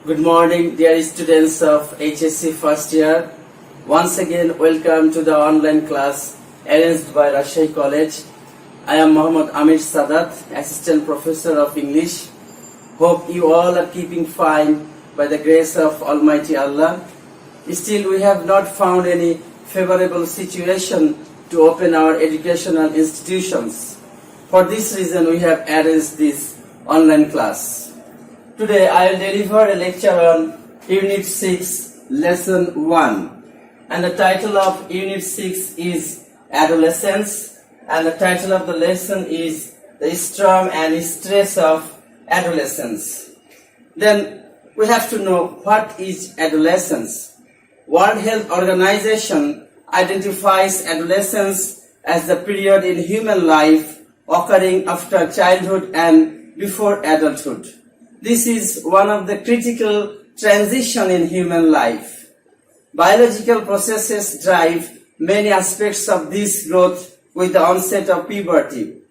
Good morning, dear students of HSC first year. Once again, welcome to the online class arranged by Rajshahi College. I am Mohammad Amir Sadat, Assistant Professor of English. Hope you all are keeping fine by the grace of Almighty Allah. Still, we have not found any favorable situation to open our educational institutions. For this reason, we have arranged this online class. Today I will deliver a lecture on Unit 6, Lesson 1. And the title of Unit 6 is Adolescence. And the title of the lesson is The Storm and Stress of Adolescence. Then we have to know what is adolescence. World Health Organization identifies adolescence as the period in human life occurring after childhood and before adulthood. This is one of the critical transitions in human life. Biological processes drive many aspects of this growth with the onset of puberty.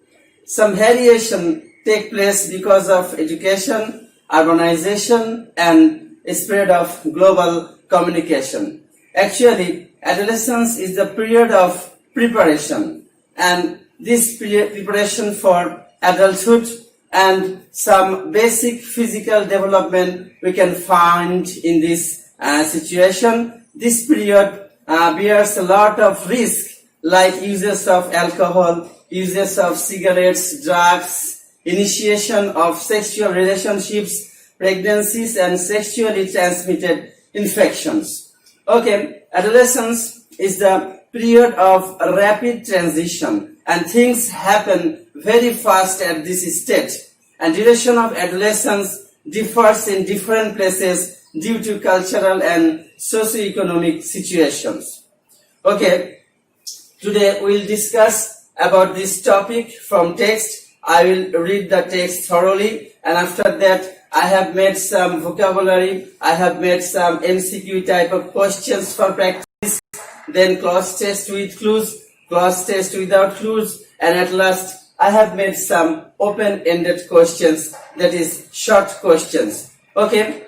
Some variation take place because of education, urbanization, and spread of global communication. Actually, adolescence is the period of preparation, and this preparation for adulthood and some basic physical development we can find in this situation. This period bears a lot of risk, like uses of alcohol, uses of cigarettes, drugs, initiation of sexual relationships, pregnancies, and sexually transmitted infections. Okay, adolescence is the period of rapid transition, and things happen very fast at this stage. And duration of adolescence differs in different places due to cultural and socio-economic situations. Okay, today we will discuss about this topic from text. I will read the text thoroughly, and after that I have made some vocabulary, I have made some MCQ type of questions for practice, then clause test with clues, clause test without clues, and at last I have made some open-ended questions, that is short questions. Okay,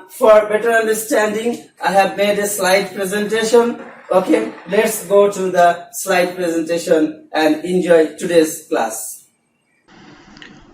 for better understanding, I have made a slide presentation. Okay, let's go to the slide presentation and enjoy today's class.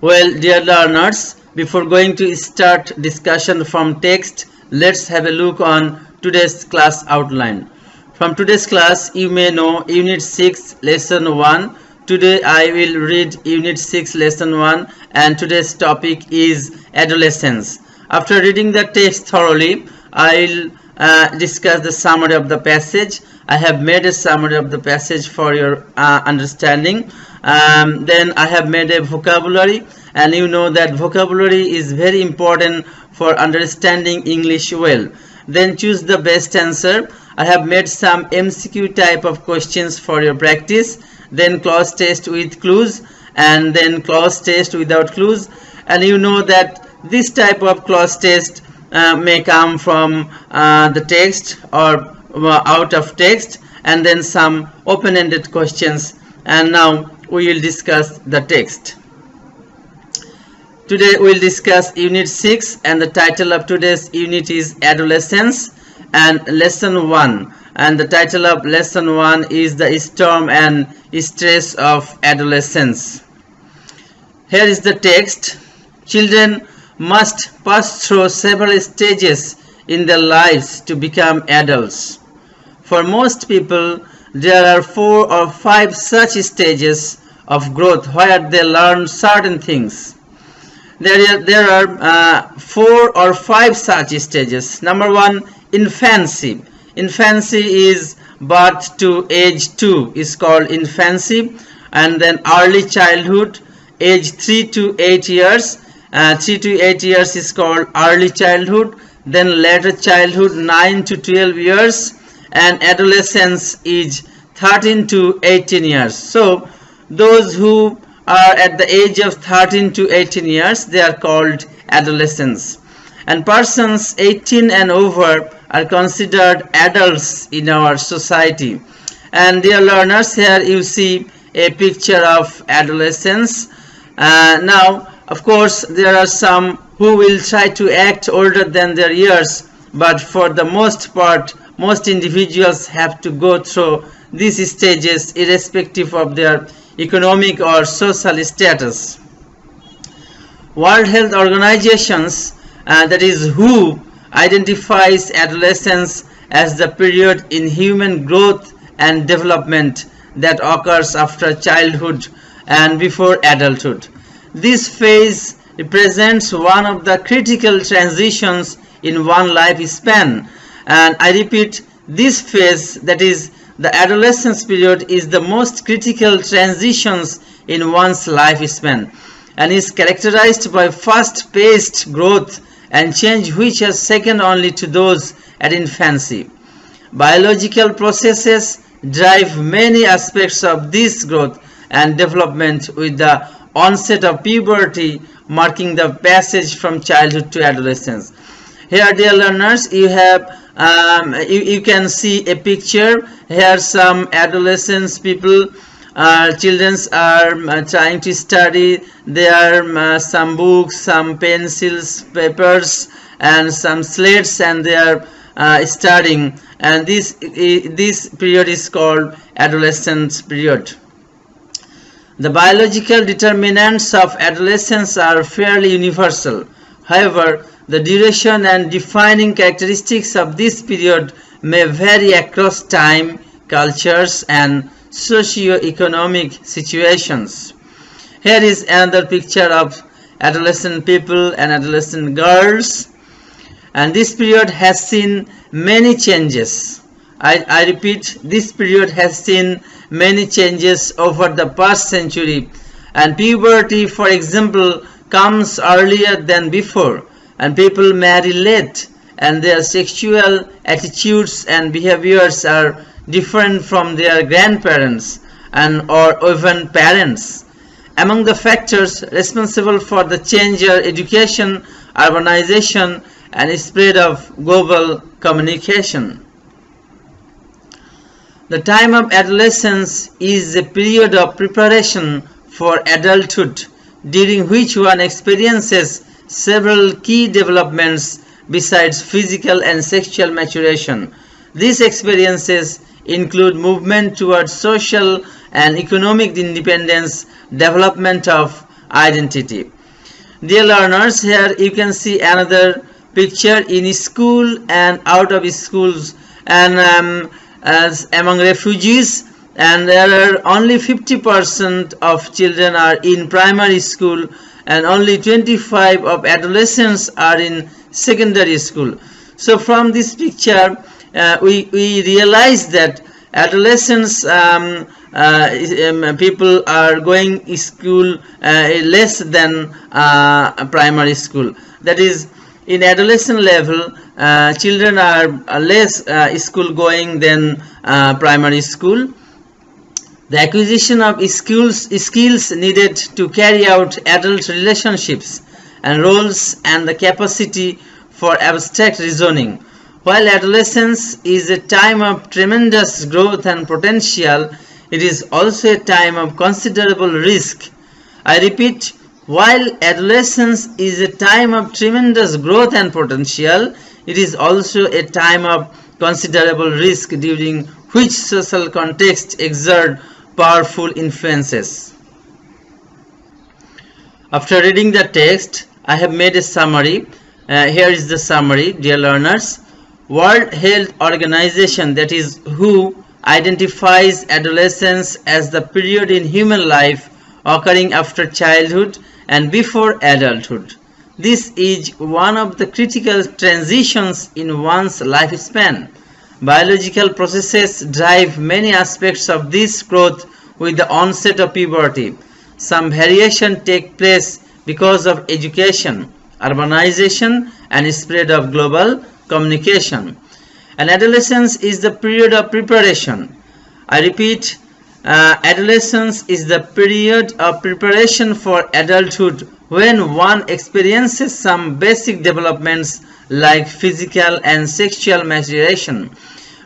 Well, dear learners, before going to start discussion from text, let's have a look on today's class outline. From today's class, you may know Unit 6, Lesson 1. Today I will read Unit 6, Lesson 1, and today's topic is adolescence. After reading the text thoroughly, I will discuss the summary of the passage. I have made a summary of the passage for your understanding. Then I have made a vocabulary, and you know that vocabulary is very important for understanding English well. Then choose the best answer. I have made some MCQ type of questions for your practice, then clause test with clues, and then clause test without clues. And you know that this type of clause test may come from the text or out of text, and then some open-ended questions. And now we will discuss the text. Today we will discuss Unit 6, and the title of today's unit is Adolescence and Lesson 1. And the title of Lesson 1 is The Storm and Stress of Adolescence. Here is the text. Children must pass through several stages in their lives to become adults. For most people, there are 4 or 5 such stages of growth where they learn certain things. There are 4 or 5 such stages. Number 1, infancy. Infancy is birth to age 2 is called infancy, and then early childhood, age 3 to 8 years. 3 to 8 years is called early childhood. Then later childhood, 9 to 12 years, and adolescence is 13 to 18 years. So those who are at the age of 13 to 18 years, they are called adolescents. And persons 18 and over are considered adults in our society. And dear learners, here you see a picture of adolescence. Now Of course, there are some who will try to act older than their years, but for the most part, most individuals have to go through these stages irrespective of their economic or social status. World Health Organizations, that is WHO, identifies adolescence as the period in human growth and development that occurs after childhood and before adulthood. This phase represents one of the critical transitions in one lifespan, and I repeat, this phase, that is the adolescence period, is the most critical transitions in one's lifespan and is characterized by fast-paced growth and change which is second only to those at infancy. Biological processes drive many aspects of this growth and development, with the onset of puberty marking the passage from childhood to adolescence. Here, dear learners, you have you can see a picture. Here some adolescents people, children are trying to study. There are some books, some pencils, papers, and some slates, and they are studying. And this period is called adolescence period. The biological determinants of adolescence are fairly universal. However, the duration and defining characteristics of this period may vary across time, cultures, and socio-economic situations. Here is another picture of adolescent people and adolescent girls, and this period has seen many changes. I repeat, this period has seen many changes over the past century, and puberty, for example, comes earlier than before, and people marry late, and their sexual attitudes and behaviors are different from their grandparents and or even parents. Among the factors responsible for the change are education, urbanization, and spread of global communication. The time of adolescence is a period of preparation for adulthood, during which one experiences several key developments besides physical and sexual maturation. These experiences include movement towards social and economic independence, development of identity. Dear learners, here you can see another picture in school and out of schools, and as among refugees, and there are only 50% of children are in primary school, and only 25% of adolescents are in secondary school. So from this picture, we realize that adolescents people are going school less than primary school. That is, in adolescent level, children are less school going than primary school. The acquisition of skills needed to carry out adult relationships and roles, and the capacity for abstract reasoning. While adolescence is a time of tremendous growth and potential, it is also a time of considerable risk. I repeat, while adolescence is a time of tremendous growth and potential, it is also a time of considerable risk, during which social contexts exert powerful influences. After reading the text, I have made a summary. Here is the summary, dear learners. World Health Organization, that is WHO, identifies adolescence as the period in human life occurring after childhood and before adulthood. This is one of the critical transitions in one's lifespan. Biological processes drive many aspects of this growth with the onset of puberty. Some variation take place because of education, urbanization, and spread of global communication. And adolescence is the period of preparation. I repeat, adolescence is the period of preparation for adulthood, when one experiences some basic developments like physical and sexual maturation,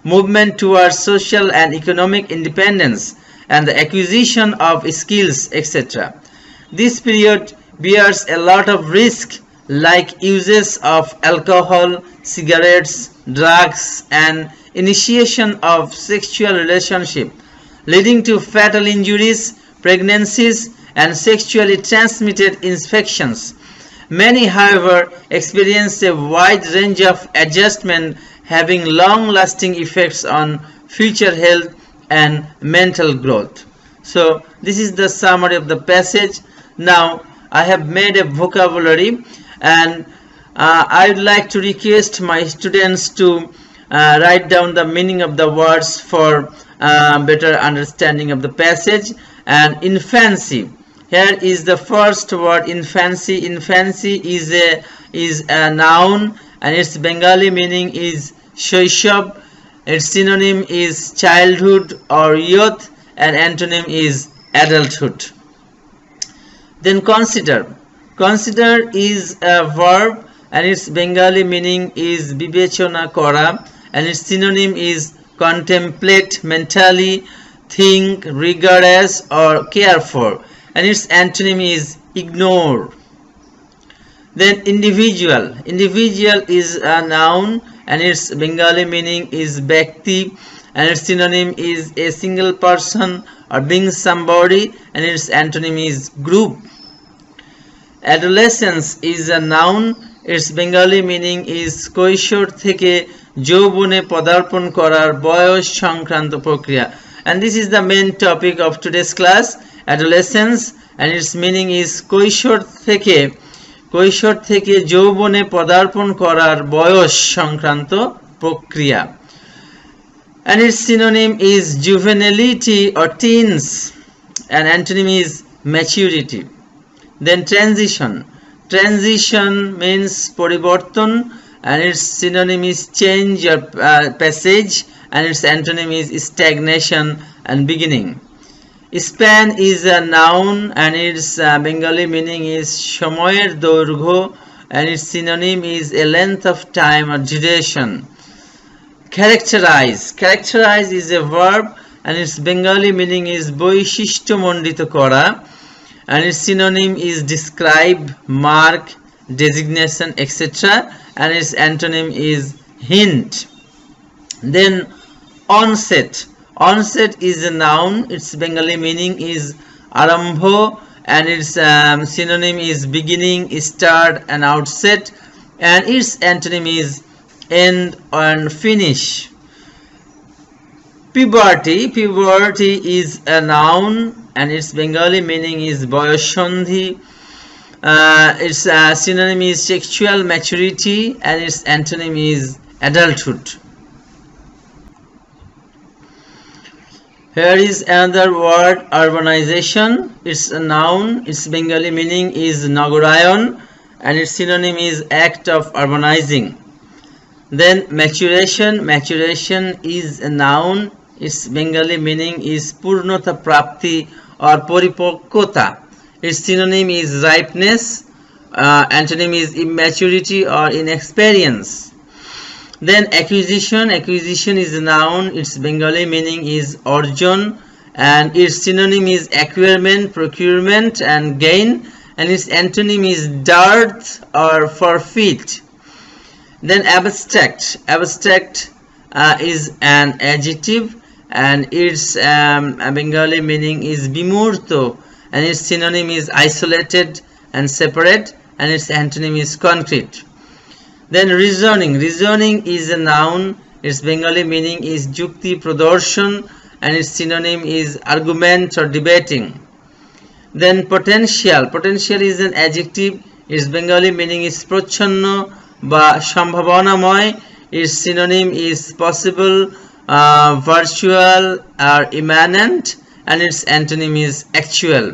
movement towards social and economic independence, and the acquisition of skills, etc. This period bears a lot of risk like uses of alcohol, cigarettes, drugs and initiation of sexual relationship leading to fatal injuries, pregnancies and sexually transmitted infections. Many, however, experience a wide range of adjustment having long-lasting effects on future health and mental growth. So this is the summary of the passage. Now I have made a vocabulary and I would like to request my students to write down the meaning of the words for better understanding of the passage. And infancy, here is the first word, infancy. Infancy is a noun and its Bengali meaning is shoishav. Its synonym is childhood or youth and antonym is adulthood. Then consider. Consider is a verb and its Bengali meaning is bibechona kora and its synonym is contemplate mentally, think, regard as or care for and its antonym is ignore. Then individual. Individual is a noun and its Bengali meaning is Bhakti and its synonym is a single person or being somebody and its antonym is group. Adolescence is a noun, its Bengali meaning is কৈশোর থেকে যৌবনে পদার্পণ করার বয়স সংক্রান্ত প্রক্রিয়া. And this is the main topic of today's class, adolescence, and its meaning is কৈশোর থেকে যৌবনে পদার্পণ করার বয়স সংক্রান্ত প্রক্রিয়া. And its synonym is juvenility or teens and antonym is maturity. Then transition. Transition means পরিবর্তন and its synonym is change or passage and its antonym is stagnation and beginning. Span is a noun and its Bengali meaning is সময়ের দৈর্ঘ্য and its synonym is a length of time or duration. Characterize. Characterize is a verb and its Bengali meaning is বৈশিষ্ট্যমণ্ডিত করা and its synonym is describe, mark, designation, etc. and its antonym is hint. Then onset. Onset is a noun, its Bengali meaning is arambho and its synonym is beginning, start and outset and its antonym is end and finish. Puberty. Puberty is a noun and its Bengali meaning is boyosandhi. Its synonym is sexual maturity and its antonym is adulthood. Here is another word, urbanization. It's a noun, its Bengali meaning is nagorayon and its synonym is act of urbanizing. Then maturation. Maturation is a noun, its Bengali meaning is purnota prapti or poripokkota. Its synonym is ripeness, antonym is immaturity or inexperience. Then acquisition. Acquisition is a noun, its Bengali meaning is orjon and its synonym is acquirement, procurement and gain and its antonym is dearth or forfeit. Then abstract. Abstract is an adjective and its Bengali meaning is bimurto and its synonym is isolated and separate and its antonym is concrete. Then reasoning. Reasoning is a noun, its Bengali meaning is jukti pradorshan and its synonym is argument or debating. Then potential. Potential is an adjective, its Bengali meaning is প্রচ্ছন্ন বা সম্ভাবনাময়. Its synonym is possible, virtual or immanent and its antonym is actual.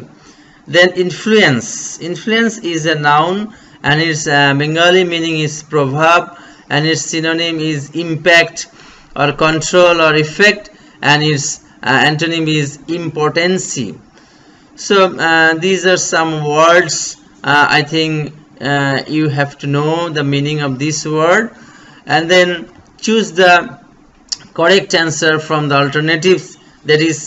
Then influence. Influence is a noun and its Bengali meaning is প্রভাব and its synonym is impact or control or effect and its antonym is impotency. So these are some words. I think you have to know the meaning of this word and then choose the correct answer from the alternatives, that is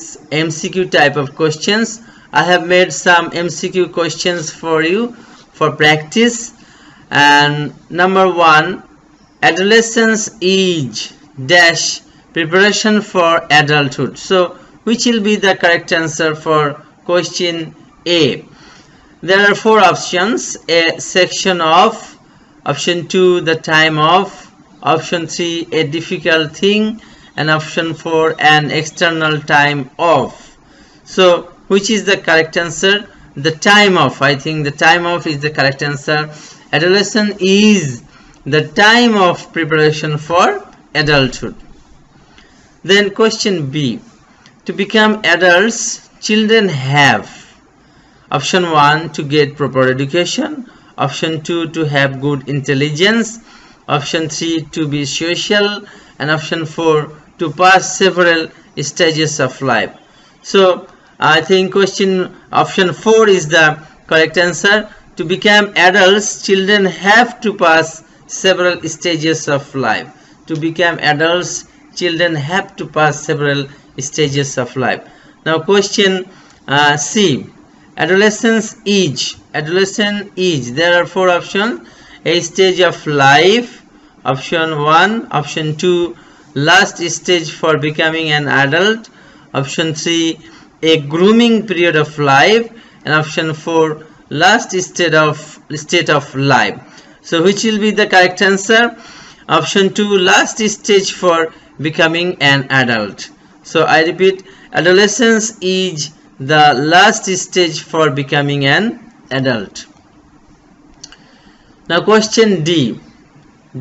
MCQ type of questions I have made some MCQ questions for you for practice. And number 1, adolescence is dash preparation for adulthood. So which will be the correct answer for question A? There are 4 options: a section of, option 2 the time of, option 3 a difficult thing, and option 4 an external time of. So which is the correct answer? The time of. I think the time of is the correct answer. Adolescence is the time of preparation for adulthood. Then question B, to become adults, children have option 1 to get proper education, option 2 to have good intelligence, option 3 to be social, and option 4 to pass several stages of life. So I think option 4 is the correct answer. To become adults, children have to pass several stages of life. To become adults, children have to pass several stages of life. Now question C, adolescence is. There are 4 options: a stage of life, option 1, option 2 last stage for becoming an adult, option 3 a grooming period of life, and option 4 last state of life. So which will be the correct answer? Option 2 last stage for becoming an adult. So I repeat, adolescence is the last stage for becoming an adult. Now question D,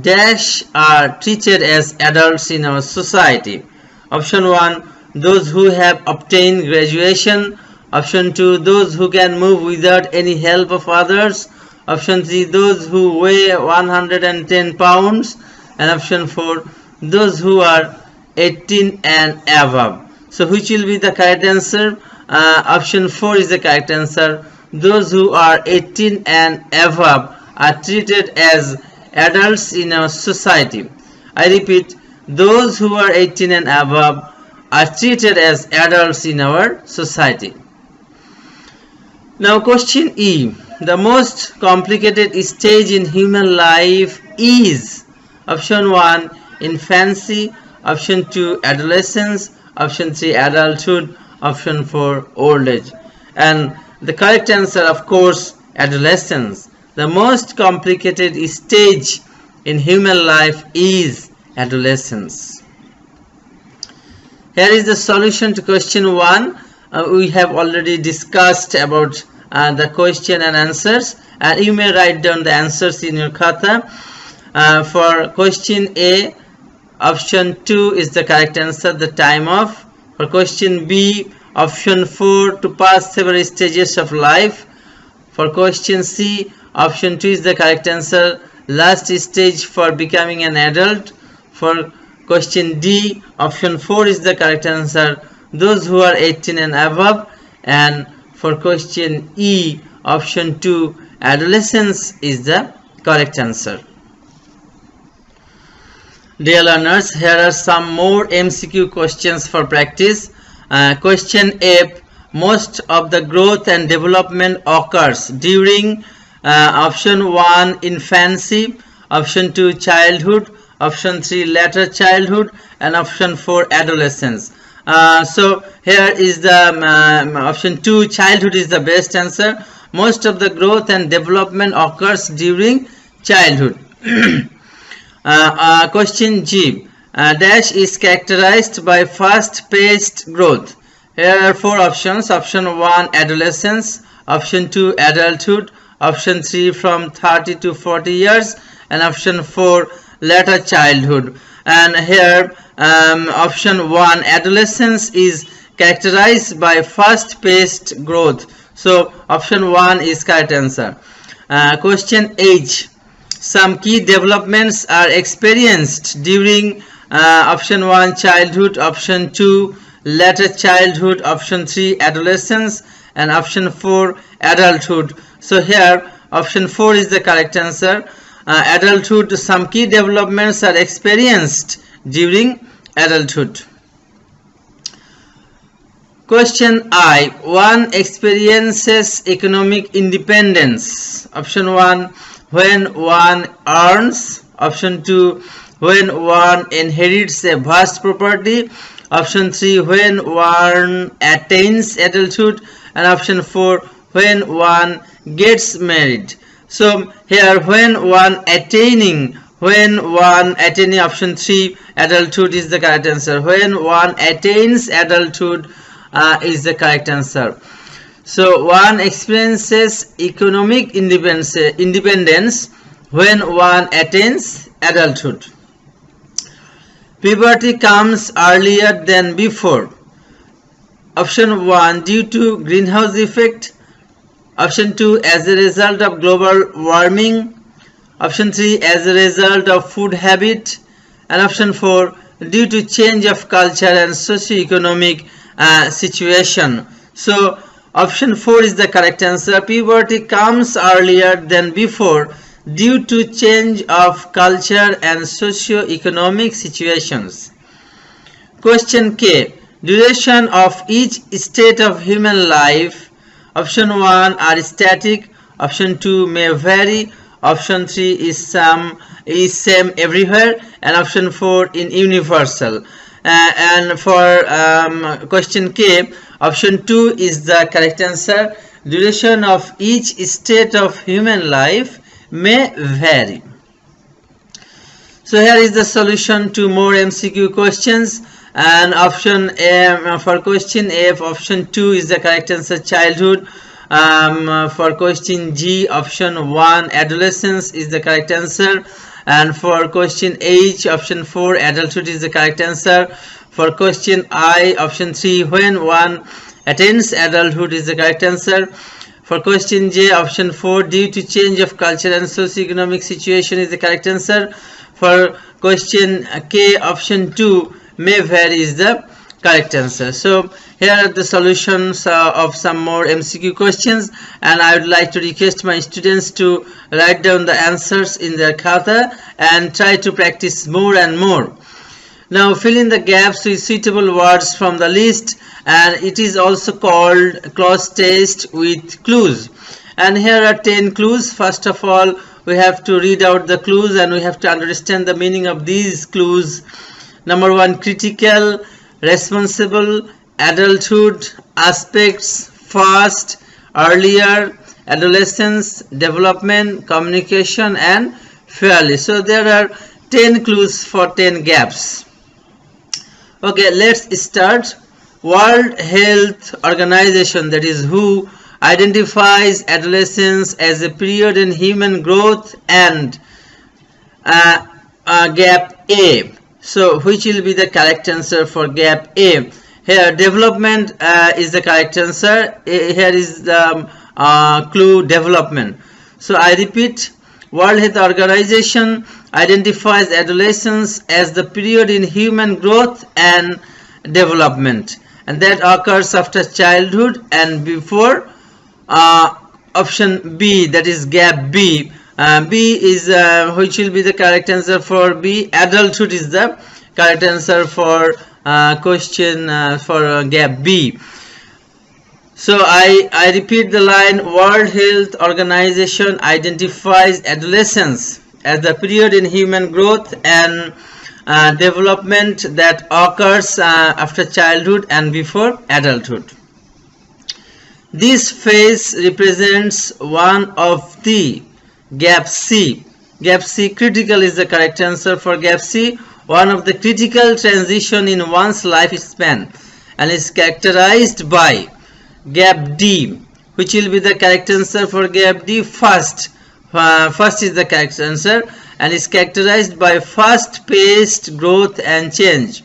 dash are treated as adults in our society. Option 1, those who have obtained graduation, option 2 those who can move without any help of others, option 3 those who weigh 110 pounds, and option 4 those who are 18 and above. So which will be the correct answer? Option 4 is the correct answer. Those who are 18 and above are treated as adults in our society. I repeat, those who are 18 and above are treated as adults in our society. Now question E, the most complicated stage in human life is option 1 infancy, option 2 adolescence, option 3 adulthood, option 4 old age. And the correct answer, of course, adolescence. The most complicated stage in human life is adolescence. Here is the solution to question 1. We have already discussed about the question and answers, and you may write down the answers in your khata. For question A, option 2 is the correct answer, the time of. For question B, option 4 to pass several stages of life. For question C, option 2 is the correct answer, last stage for becoming an adult. For question D, option 4 is the correct answer, those who are 18 and above. And for question E, option 2, adolescence is the correct answer. Dear learners, here are some more MCQ questions for practice. Question A, most of the growth and development occurs during option 1 infancy, option 2 childhood, option 3 later childhood, and option 4 adolescence. So here is the option 2 childhood is the best answer. Most of the growth and development occurs during childhood. Question G, dash is characterized by fast-paced growth. Here are 4 options. Option 1 adolescence, option 2 adulthood, option 3 from 30 to 40 years, and option 4 later childhood. And here option 1 adolescence is characterized by fast-paced growth. So option 1 is correct answer. Question H, some key developments are experienced during option 1 childhood, option 2 later childhood, option 3 adolescence, and option 4 adulthood. So here option 4 is the correct answer. Adulthood, some key developments are experienced during adulthood. Question I. One experiences economic independence. Option 1, when one earns. Option 2, when one inherits a vast property. Option 3, when one attains adulthood. And option 4, when one gets married. So here when one attaining option 3 adulthood is the correct answer. When one attains adulthood is the correct answer. So one experiences economic independence when one attains adulthood. Puberty comes earlier than before. Option 1, due to greenhouse effect. Option 2, as a result of global warming. Option 3, as a result of food habit. And option 4, due to change of culture and socio-economic situation. So option 4 is the correct answer. Puberty comes earlier than before due to change of culture and socio-economic situations. Question K. Duration of each state of human life. Option 1 are static. Option 2 may vary. Option 3 is same everywhere. And option 4 in universal. And for question K, option 2 is the correct answer. Duration of each state of human life may vary. So here is the solution to more MCQ questions. And option A, for question A, option 2 is the correct answer, childhood. For question G, option 1, adolescence is the correct answer. And for question H, option 4, adulthood is the correct answer. For question I, option 3, when one attains adulthood is the correct answer. For question J, option 4, due to change of culture and socio-economic situation is the correct answer. For question K, option 2, may vary is the correct answer. So here are the solutions of some more MCQ questions, and I would like to request my students to write down the answers in their khata and try to practice more and more. Now fill in the gaps with suitable words from the list, and it is also called clause test with clues. And here are 10 clues. First of all, we have to read out the clues and we have to understand the meaning of these clues. Number 1, critical, responsible, adulthood, aspects, fast, earlier, adolescence, development, communication, and fairly. So there are 10 clues for 10 gaps. Okay, let's start. World Health Organization, that is WHO, identifies adolescence as a period in human growth and gap A. So which will be the correct answer for gap A? Here development is the correct answer. Here is the clue development. So I repeat, World Health Organization identifies adolescence as the period in human growth and development, and that occurs after childhood and before option B, that is gap B. B is which will be the correct answer for B? Adulthood is the correct answer for question for gap B. So I repeat the line, World Health Organization identifies adolescence as the period in human growth and development that occurs after childhood and before adulthood. This phase represents one of the gap C. Gap C, critical is the correct answer for gap C. One of the critical transition in one's lifespan and is characterized by gap D, which will be the correct answer for gap D. First is the correct answer and is characterized by fast-paced growth and change,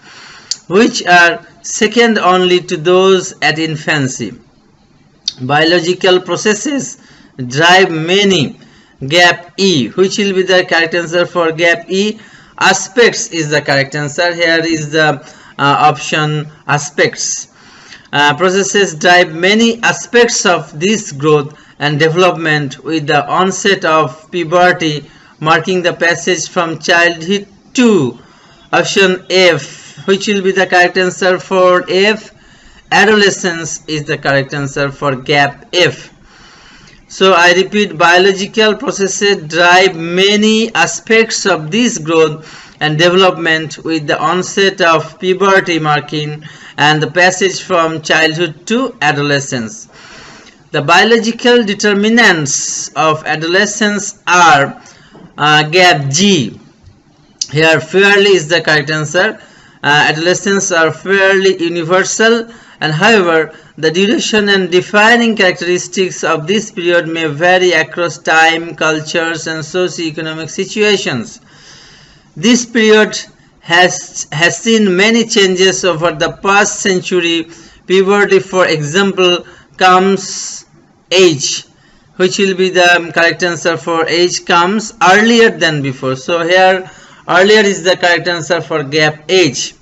which are second only to those at infancy. Biological processes drive many. Gap E, which will be the correct answer for gap E. Aspects is the correct answer. Here is the option aspects. Processes drive many aspects of this growth and development, with the onset of puberty marking the passage from childhood to option F, which will be the correct answer for F. adolescence is the correct answer for gap F. So I repeat, biological processes drive many aspects of this growth and development, with the onset of puberty marking and the passage from childhood to adolescence. The biological determinants of adolescence are gap G. Here fairly is the correct answer. Adolescents are fairly universal, and however the duration and defining characteristics of this period may vary across time, cultures and socio-economic situations. This period has seen many changes over the past century. Puberty, for example, comes age, which will be the correct answer for age, comes earlier than before. So here earlier is the correct answer for gap age,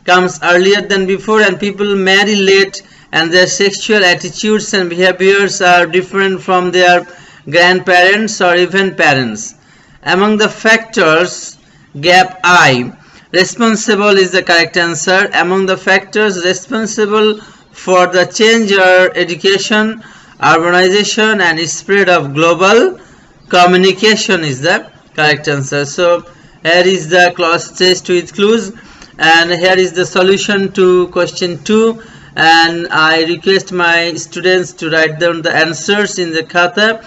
comes earlier than before, and people marry late and their sexual attitudes and behaviors are different from their grandparents or even parents. Among the factors, gap I, responsible is the correct answer. Among the factors responsible for the change are education, urbanization and spread of global communication is the correct answer. So here is the clause test with clues, and here is the solution to question 2, and I request my students to write down the answers in the khata.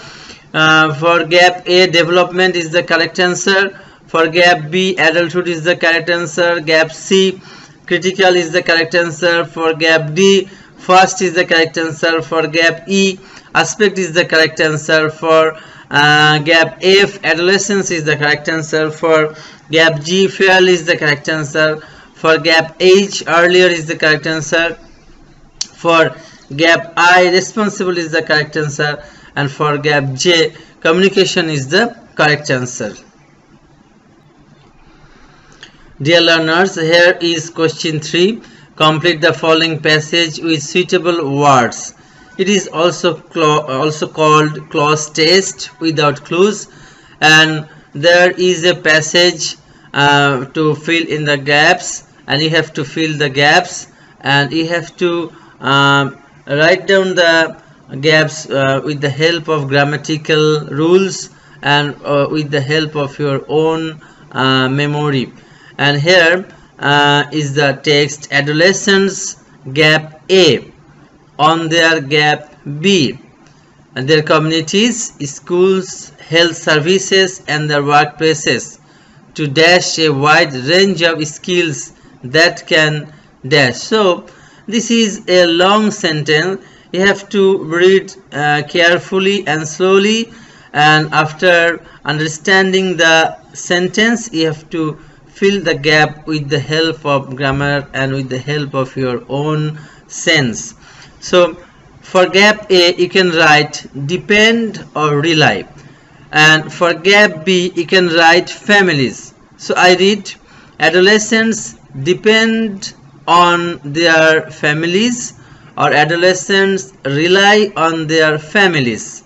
For gap A, development is the correct answer. For gap B, adulthood is the correct answer. Gap C, critical is the correct answer. For gap D, first is the correct answer. For gap E, aspect is the correct answer. For gap F, adolescence is the correct answer. For gap G, fairly is the correct answer. For gap H, earlier is the correct answer. For gap I, responsible is the correct answer. And for gap J, communication is the correct answer. Dear learners, here is question 3. Complete the following passage with suitable words. It is also called clause test without clues, and there is a passage to fill in the gaps, and you have to fill the gaps, and you have to write down the gaps with the help of grammatical rules and with the help of your own memory. And here is the text: adolescents gap A on their gap B, and their communities, schools, health services and their workplaces to dash a wide range of skills that can dash. So this is a long sentence. You have to read carefully and slowly, and after understanding the sentence you have to fill the gap with the help of grammar and with the help of your own sense. So for gap A you can write depend or rely, and for gap B you can write families. So I read: adolescents depend on their families, or adolescents rely on their families,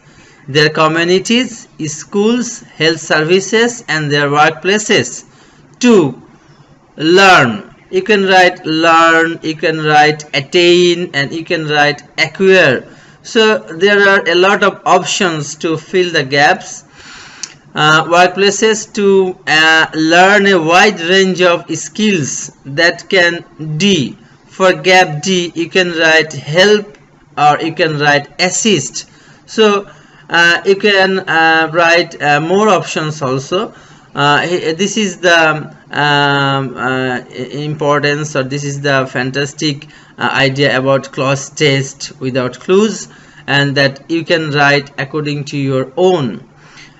their communities, schools, health services and their workplaces to learn. You can write learn, you can write attain, and you can write acquire. So there are a lot of options to fill the gaps. Workplaces to learn a wide range of skills that can D. For gap D you can write help or you can write assist. So you can write more options also. This is the importance, or this is the fantastic idea about clause test without clues, and that you can write according to your own.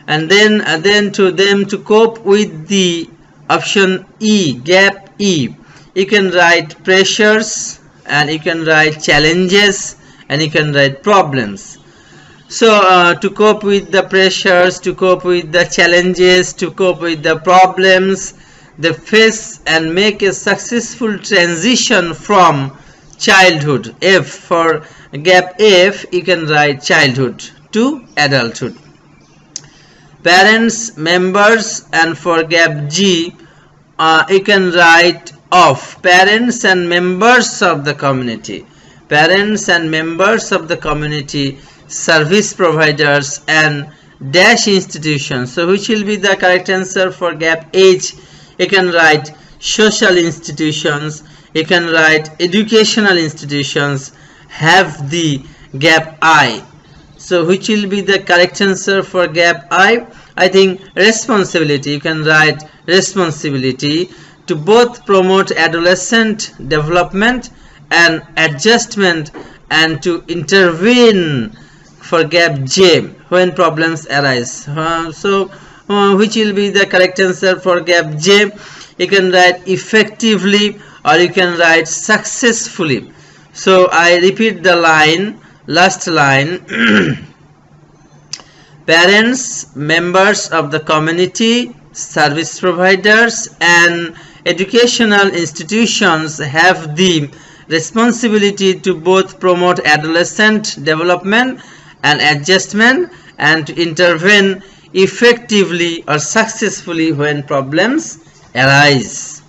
And then to cope with the option E, gap E, you can write pressures, and you can write challenges, and you can write problems. So to cope with the pressures, to cope with the challenges, to cope with the problems they face and make a successful transition from childhood. F, for gap F you can write childhood to adulthood. Parents, members, and for gap G you can write of parents and members of the community. parents and members of the community, service providers, and dash institutions. So which will be the correct answer for gap H? You can write social institutions, you can write educational institutions, have the gap I. So which will be the correct answer for gap I? I think responsibility. You can write responsibility to both promote adolescent development and adjustment, and to intervene for gap J when problems arise. Which will be the correct answer for gap J? You can write effectively or you can write successfully. So I repeat the line, last line. Parents, members of the community, service providers, and educational institutions have the responsibility to both promote adolescent development and adjustment, and to intervene effectively or successfully when problems arise.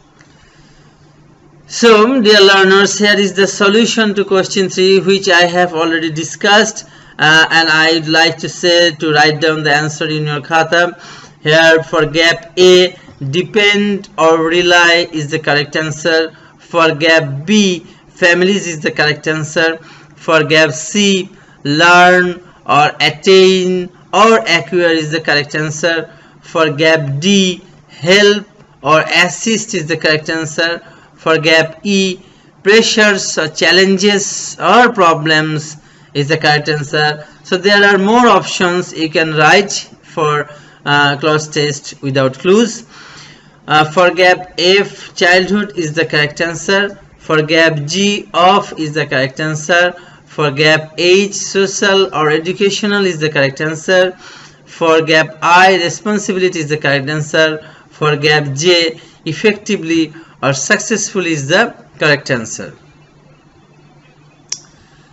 So, dear learners, here is the solution to question 3, which I have already discussed, and I would like to say to write down the answer in your khata. Here for gap A, depend or rely is the correct answer. For gap B, families is the correct answer. For gap C, learn or attain or acquire is the correct answer. For gap D, help or assist is the correct answer. For gap E, pressures or challenges or problems is the correct answer. So there are more options you can write for clause test without clues. For gap F, childhood is the correct answer. For gap G, off is the correct answer. For gap H, social or educational is the correct answer. For gap I, responsibility is the correct answer. For gap J, effectively or successfully is the correct answer.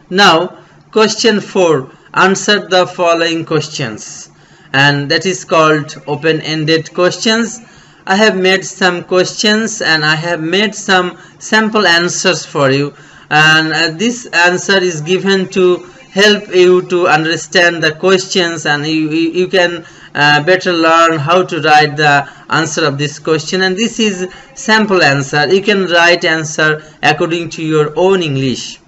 Now question 4, answer the following questions, and that is called open-ended questions. I have made some questions and I have made some sample answers for you, and this answer is given to help you to understand the questions, and you can better learn how to write the answer of this question. And this is sample answer. You can write answer according to your own English.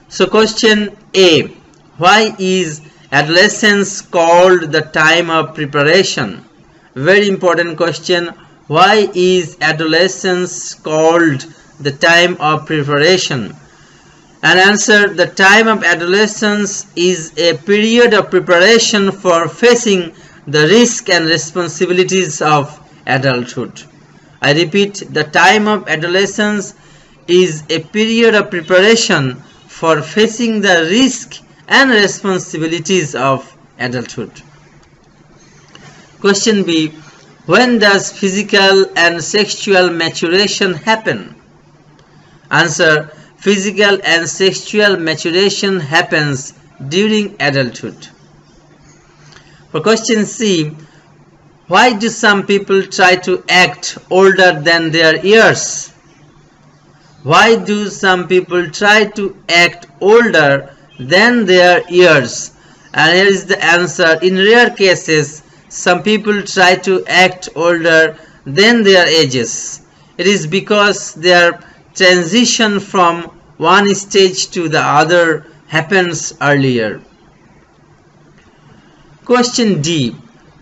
So question A, why is adolescence called the time of preparation? Very important question. Why is adolescence called the time of preparation? And answer, the time of adolescence is a period of preparation for facing the risk and responsibilities of adulthood. I repeat, the time of adolescence is a period of preparation for facing the risk and responsibilities of adulthood. Question B, when does physical and sexual maturation happen? Answer, physical and sexual maturation happens during adulthood. For question C, why do some people try to act older than their years? Why do some people try to act older than their years? And here is the answer. In rare cases, some people try to act older than their ages. It is because their transition from one stage to the other happens earlier. Question D,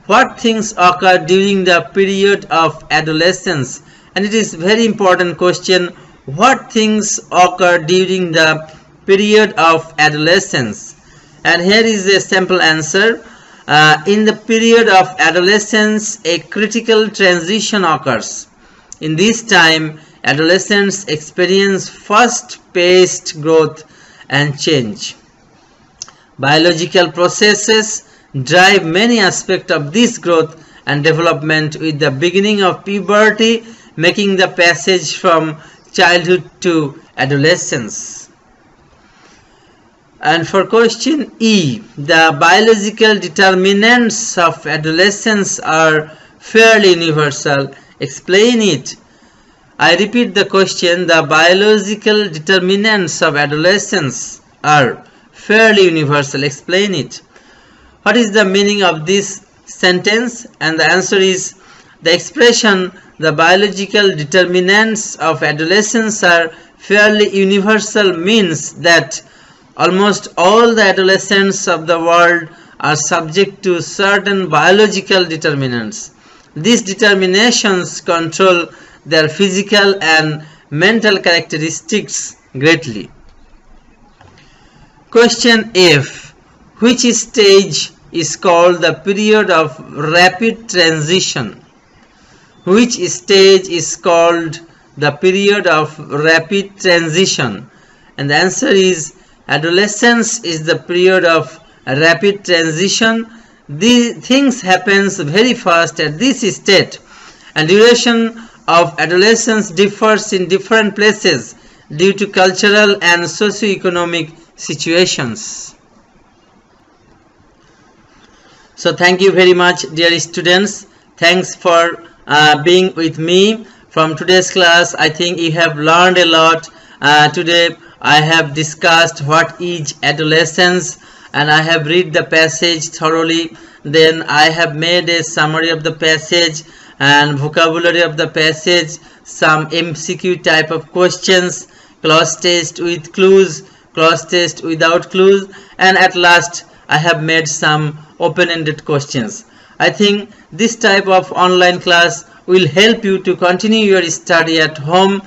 what things occur during the period of adolescence? And it is very important question. What things occur during the period of adolescence? And here is a simple answer. In the period of adolescence, a critical transition occurs. In this time, adolescents experience fast-paced growth and change. Biological processes drive many aspects of this growth and development, with the beginning of puberty making the passage from childhood to adolescence. And for question E, the biological determinants of adolescence are fairly universal. Explain it. I repeat the question. The biological determinants of adolescence are fairly universal. Explain it. What is the meaning of this sentence? And the answer is, the expression the biological determinants of adolescence are fairly universal means that almost all the adolescents of the world are subject to certain biological determinants. These determinations control their physical and mental characteristics greatly. Question F. Which stage is called the period of rapid transition? Which stage is called the period of rapid transition? And the answer is, adolescence is the period of rapid transition. These things happens very fast at this state, and duration of adolescence differs in different places due to cultural and socio-economic situations. So thank you very much, dear students. Thanks for being with me from today's class. I think you have learned a lot. Today I have discussed what is adolescence, and I have read the passage thoroughly. Then I have made a summary of the passage and vocabulary of the passage, some MCQ type of questions, clause test with clues, clause test without clues, and at last I have made some open-ended questions. I think this type of online class will help you to continue your study at home,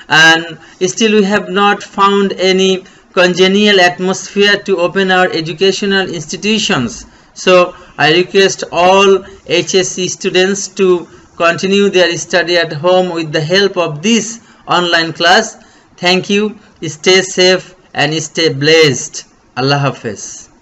and still we have not found any congenial atmosphere to open our educational institutions. So I request all HSC students to continue their study at home with the help of this online class. Thank you. Stay safe and stay blessed. Allah Hafiz.